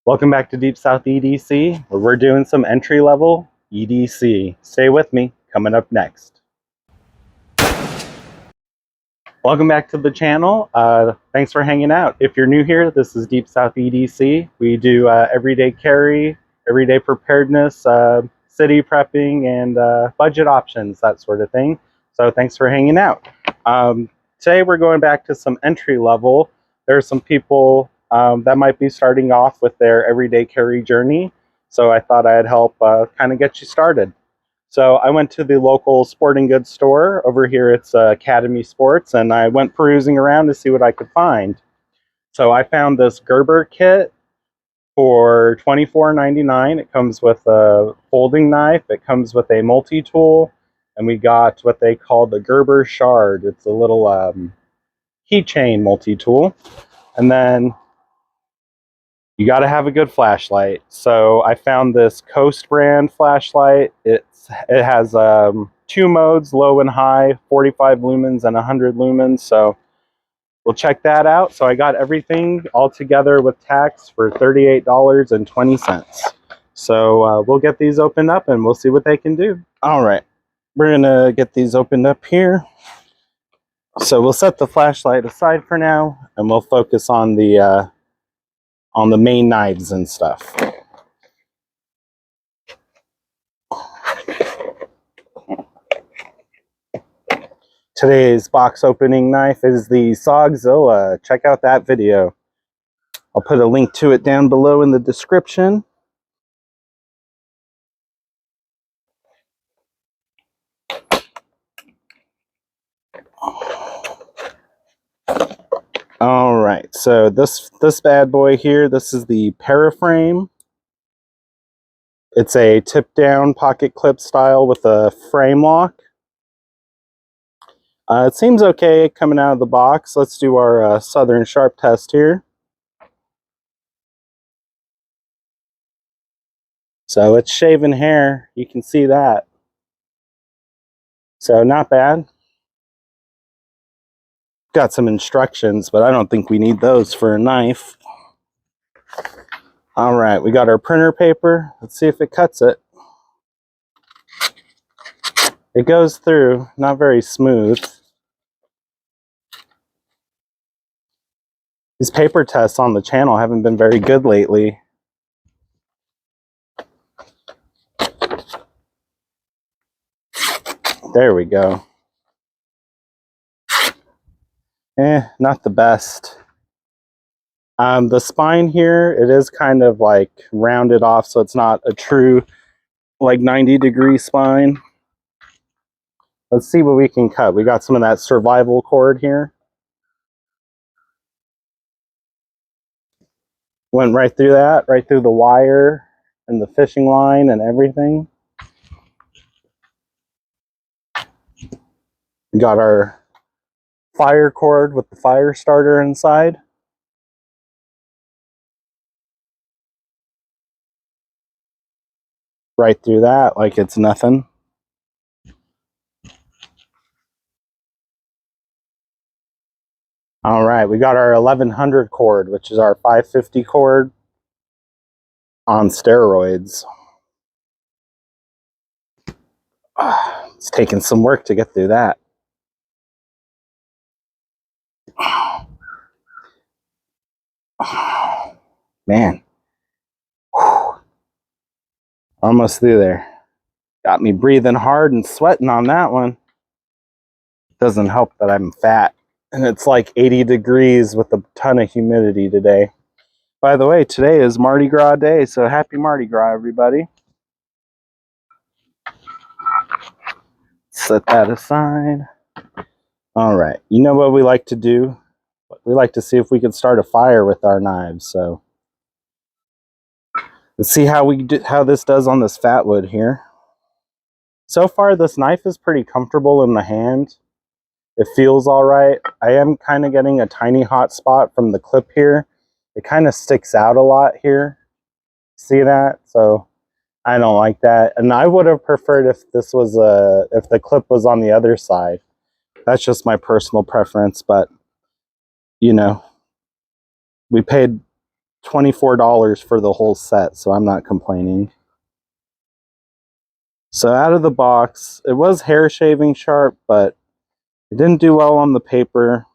Welcome back to DeepSouthEdc, where we're doing some entry-level EDC. Stay with me, coming up next. Welcome back to the channel. Thanks for hanging out. If you're new here, this is DeepSouthEdc. We do everyday carry, everyday preparedness, city prepping, and budget options, that sort of thing. So thanks for hanging out. Today we're going back to some entry level. There are some people that might be starting off with their everyday carry journey. So I thought I'd help kind of get you started. So I went to the local sporting goods store. Over here it's Academy Sports, and I went perusing around to see what I could find. So I found this Gerber kit for $24.99. It comes with a folding knife, it comes with a multi-tool, and we got what they call the Gerber shard. It's a little keychain multi-tool. And then you got to have a good flashlight. So I found this Coast brand flashlight. It has 2 modes, low and high, 45 lumens and 100 lumens. So we'll check that out. So I got everything all together with tax for $38.20. So we'll get these opened up and we'll see what they can do. All right, we're gonna get these opened up here. So we'll set the flashlight aside for now, and we'll focus on the main knives and stuff. Today's box opening knife is the Sawzilla. Check out that video. I'll put a link to it down below in the description. All right, so this bad boy here, this is the Paraframe. It's a tip down pocket clip style with a frame lock. It seems okay coming out of the box. Let's do our Southern Sharp test here. So it's shaven hair, you can see that. So not bad. Got some instructions, but I don't think we need those for a knife. All right, we got our printer paper. Let's see if it cuts it. It goes through, not very smooth. These paper tests on the channel haven't been very good lately. There we go. Not the best. The spine here, it is kind of like rounded off, so it's not a true like 90-degree spine. Let's see what we can cut. We got some of that survival cord here. Went right through that, right through the wire and the fishing line and everything. We got our fire cord with the fire starter inside. Right through that like it's nothing. All right, we got our 1100 cord, which is our 550 cord on steroids. It's taking some work to get through that. Man. Whew. Almost through there. Got me breathing hard and sweating on that one. Doesn't help that I'm fat. And it's like 80 degrees with a ton of humidity today. By the way, today is Mardi Gras Day, so happy Mardi Gras, everybody. Set that aside. All right, you know what we like to do? We like to see if we can start a fire with our knives, so let's see how this does on this fat wood here. So far, this knife is pretty comfortable in the hand. It feels all right. I am kind of getting a tiny hot spot from the clip here. It kind of sticks out a lot here. See that? So I don't like that. And I would have preferred if this was if the clip was on the other side. That's just my personal preference, but you know, we paid $24 for the whole set, so I'm not complaining. So out of the box, it was hair shaving sharp, but it didn't do well on the paper.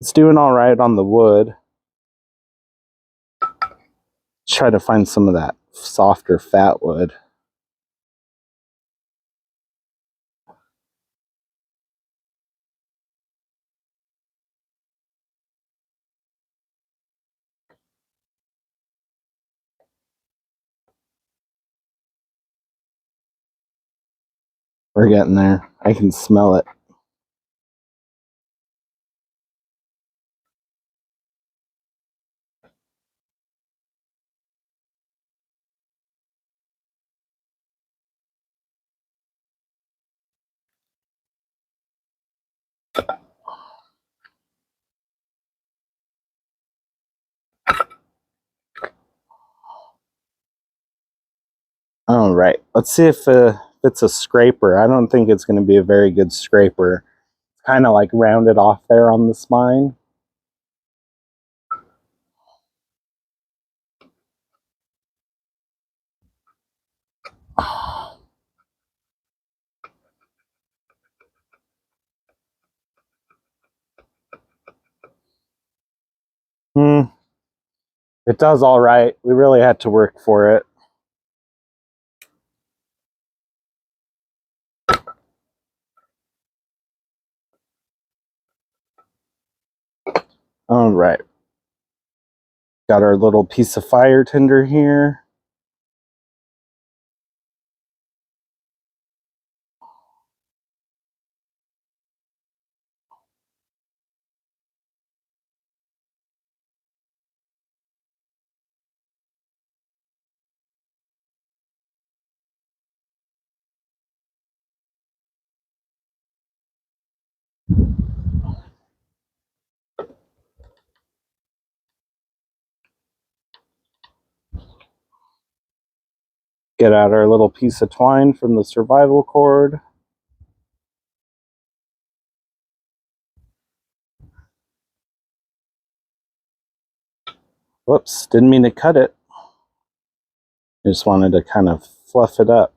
It's doing all right on the wood. Try to find some of that softer fat wood. We're getting there. I can smell it. All right, let's see if it's a scraper. I don't think it's going to be a very good scraper. It's kind of like rounded off there on the spine. It does all right. We really had to work for it. All right. Got our little piece of fire tinder here. Get out our little piece of twine from the survival cord. Whoops, didn't mean to cut it. I just wanted to kind of fluff it up.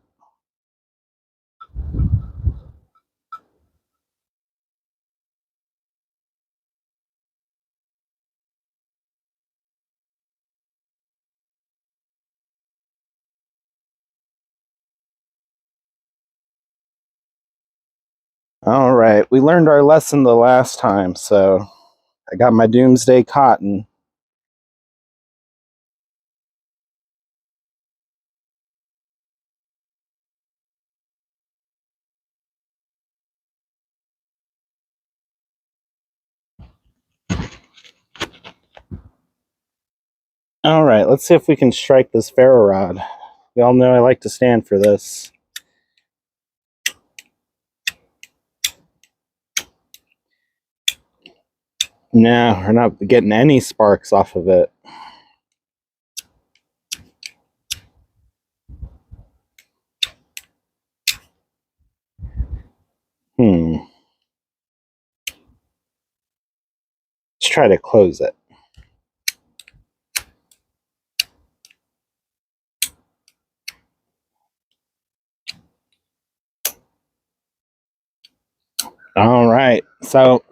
All right, we learned our lesson the last time, so I got my doomsday cotton. All right, let's see if we can strike this ferro rod. Y'all know I like to stand for this. No, we're not getting any sparks off of it. Let's try to close it. All right, so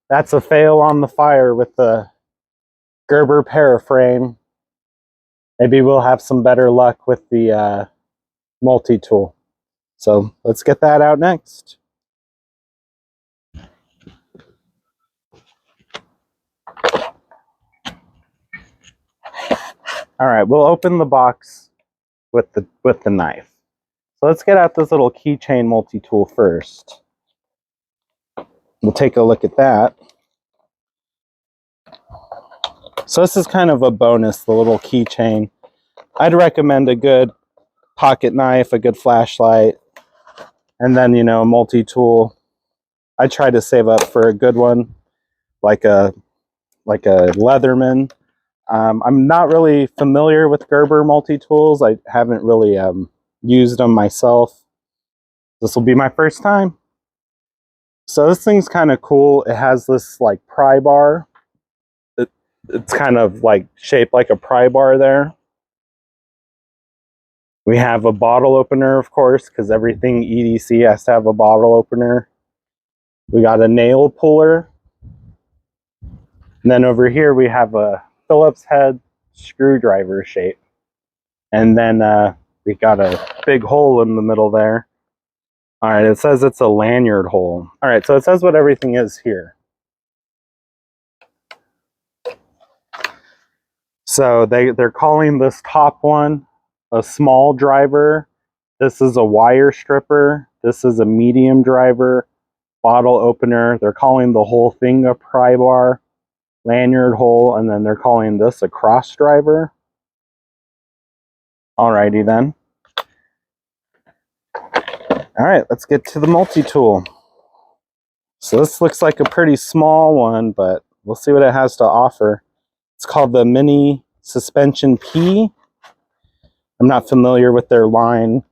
that's a fail on the fire with the Gerber paraframe. Maybe we'll have some better luck with the multi-tool. So let's get that out next. All right, we'll open the box with the knife. So let's get out this little keychain multi-tool first. We'll take a look at that. So this is kind of a bonus, the little keychain. I'd recommend a good pocket knife, a good flashlight, and then, you know, a multi-tool. I try to save up for a good one, like a Leatherman. I'm not really familiar with Gerber multi-tools. I haven't really used them myself. This will be my first time. So this thing's kind of cool. It has this like pry bar. it's kind of like shaped like a pry bar there. We have a bottle opener, of course, because everything EDC has to have a bottle opener. We got a nail puller. And then over here we have a Phillips head screwdriver shape. And then we got a big hole in the middle there. All right, it says it's a lanyard hole. All right, so it says what everything is here. So they're calling this top one a small driver. This is a wire stripper. This is a medium driver, bottle opener. They're calling the whole thing a pry bar, lanyard hole, and then they're calling this a cross driver. Alrighty then. All right, let's get to the multi-tool. So this looks like a pretty small one, but we'll see what it has to offer. It's called the Mini Suspension P. I'm not familiar with their line,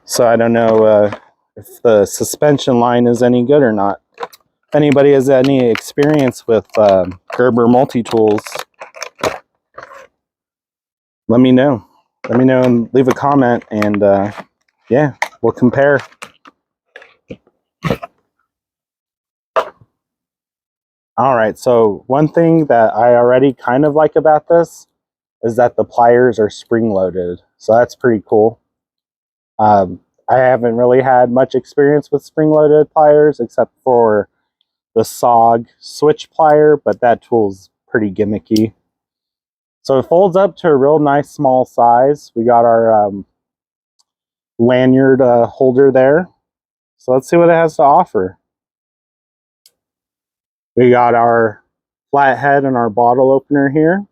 so I don't know if the suspension line is any good or not. If anybody has any experience with Gerber multi-tools, let me know. Let me know and leave a comment, and yeah, we'll compare. All right, so one thing that I already kind of like about this is that the pliers are spring-loaded, so that's pretty cool. I haven't really had much experience with spring-loaded pliers except for the SOG switch plier, but that tool's pretty gimmicky. So it folds up to a real nice small size. We got our lanyard holder there. So let's see what it has to offer. We got our flathead and our bottle opener here.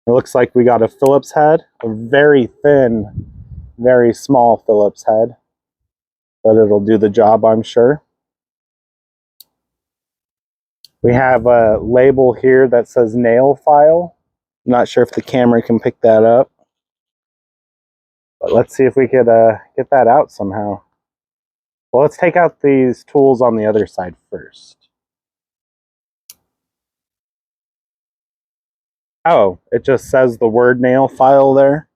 It looks like we got a Phillips head, a very thin, very small Phillips head, but it'll do the job, I'm sure. We have a label here that says nail file. I'm not sure if the camera can pick that up, but let's see if we could get that out somehow. Well, let's take out these tools on the other side first. Oh, it just says the word nail file there.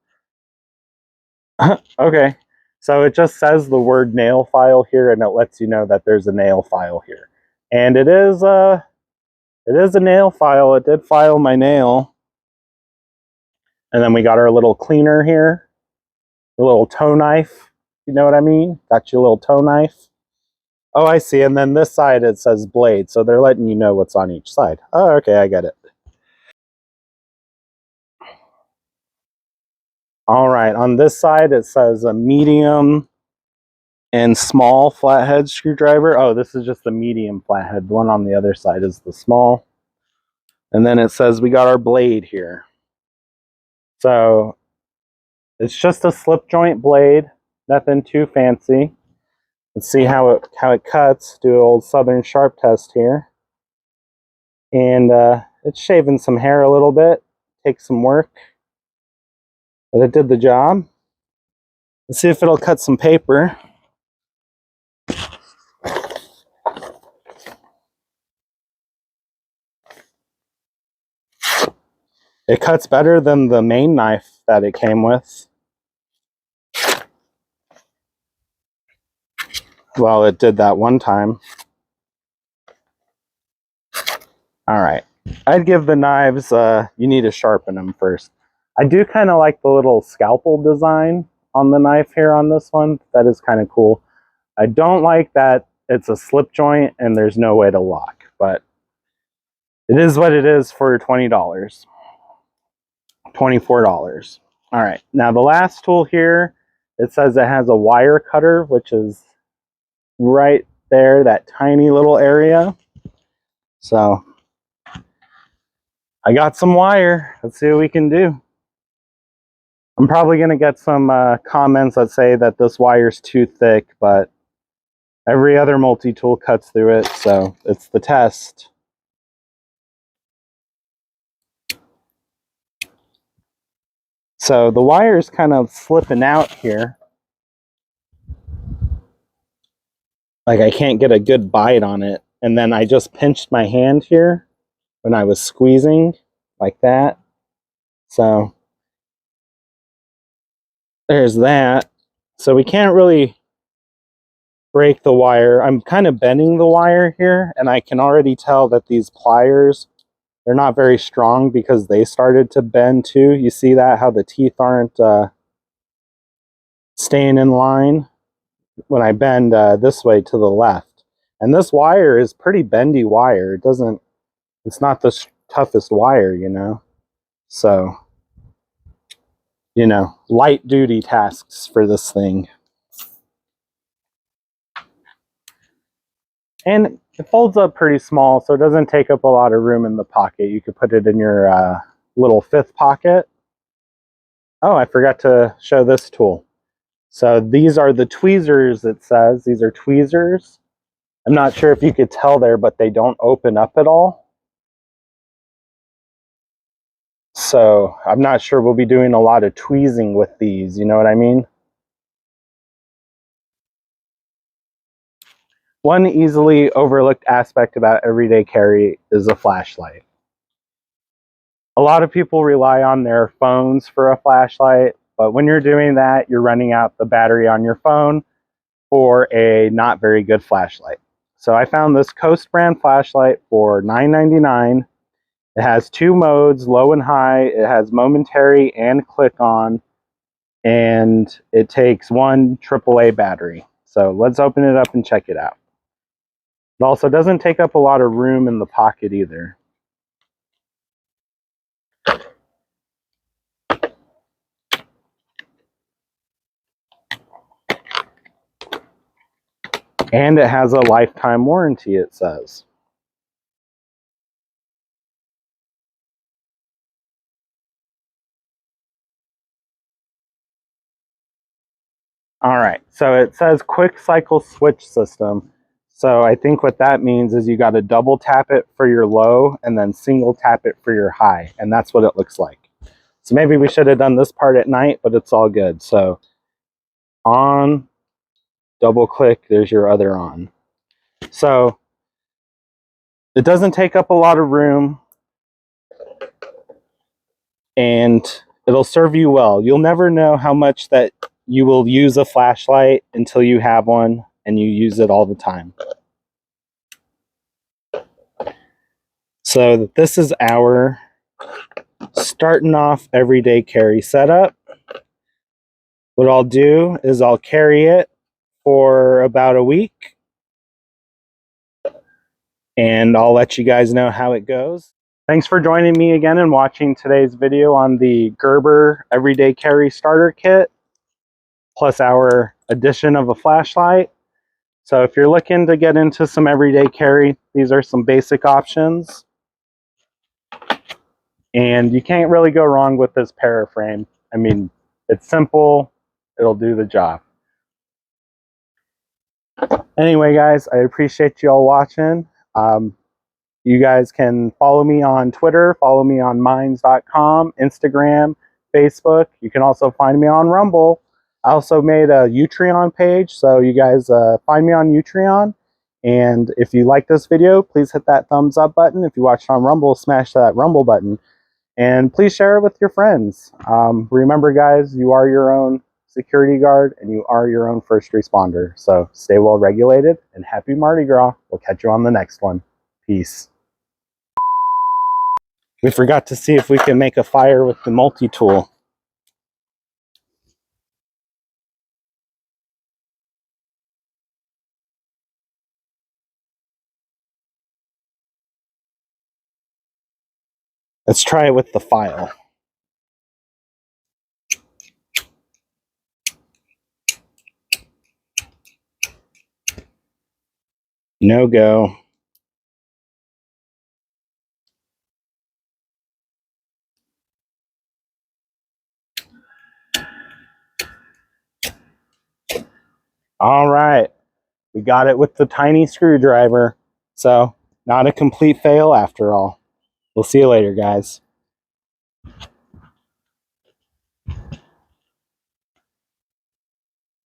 Okay, so it just says the word nail file here, and it lets you know that there's a nail file here. And it is a nail file. It did file my nail. And then we got our little cleaner here, a little toe knife. You know what I mean? Got your little toe knife. Oh, I see. And then this side it says blade, so they're letting you know what's on each side. Oh, okay, I get it. All right, on this side it says a medium and small flathead screwdriver. Oh, this is just the medium flathead. The one on the other side is the small. And then it says we got our blade here. So it's just a slip joint blade, nothing too fancy. Let's see how it cuts. Do an old Southern sharp test here. And it's shaving some hair a little bit. Takes some work, but it did the job. Let's see if it'll cut some paper. It cuts better than the main knife that it came with. Well, it did that one time. All right. I'd give the knives, you need to sharpen them first. I do kind of like the little scalpel design on the knife here on this one. That is kind of cool. I don't like that it's a slip joint and there's no way to lock, but it is what it is for $20. $24. All right, now the last tool here, it says it has a wire cutter, which is right there, that tiny little area. So I got some wire. Let's see what we can do. I'm probably going to get some comments that say that this wire's too thick, but every other multi-tool cuts through it, so it's the test. So the wire is kind of slipping out here. Like I can't get a good bite on it. and then I just pinched my hand here when I was squeezing like that. So there's that. So we can't really break the wire. I'm kind of bending the wire here, and I can already tell that these pliers, they're not very strong because they started to bend too. You see that, how the teeth aren't staying in line when I bend this way to the left. And this wire is pretty bendy wire. It's not the toughest wire, you know. So, you know, light duty tasks for this thing. And it folds up pretty small, so it doesn't take up a lot of room in the pocket. You could put it in your little fifth pocket. Oh, I forgot to show this tool. So these are the tweezers, it says. These are tweezers. I'm not sure if you could tell there, but they don't open up at all. So I'm not sure we'll be doing a lot of tweezing with these, you know what I mean? One easily overlooked aspect about everyday carry is a flashlight. A lot of people rely on their phones for a flashlight, but when you're doing that, you're running out the battery on your phone for a not very good flashlight. So I found this Coast brand flashlight for $9.99. It has two modes, low and high. It has momentary and click on, and it takes one AAA battery. So let's open it up and check it out. It also doesn't take up a lot of room in the pocket either. And it has a lifetime warranty, it says. All right, so it says quick cycle switch system. So I think what that means is you got to double tap it for your low and then single tap it for your high. And that's what it looks like. So maybe we should have done this part at night, but it's all good. So on, double click, there's your other on. So it doesn't take up a lot of room, and it'll serve you well. You'll never know how much that you will use a flashlight until you have one and you use it all the time. So this is our starting off everyday carry setup. What I'll do is I'll carry it for about a week, and I'll let you guys know how it goes. Thanks for joining me again and watching today's video on the Gerber Everyday Carry Starter Kit, plus our addition of a flashlight. So if you're looking to get into some everyday carry, these are some basic options. And you can't really go wrong with this paraframe. I mean, it's simple, it'll do the job. Anyway, guys, I appreciate you all watching. You guys can follow me on Twitter, follow me on minds.com, Instagram, Facebook. You can also find me on Rumble. I also made a Utreon page, so you guys find me on Utreon. And if you like this video, please hit that thumbs up button. If you watched on Rumble, smash that Rumble button. And please share it with your friends. Remember, guys, you are your own security guard and you are your own first responder. So stay well regulated and happy Mardi Gras. We'll catch you on the next one. Peace. We forgot to see if we can make a fire with the multi-tool. Let's try it with the file. No go. All right. We got it with the tiny screwdriver. So, not a complete fail after all. We'll see you later, guys.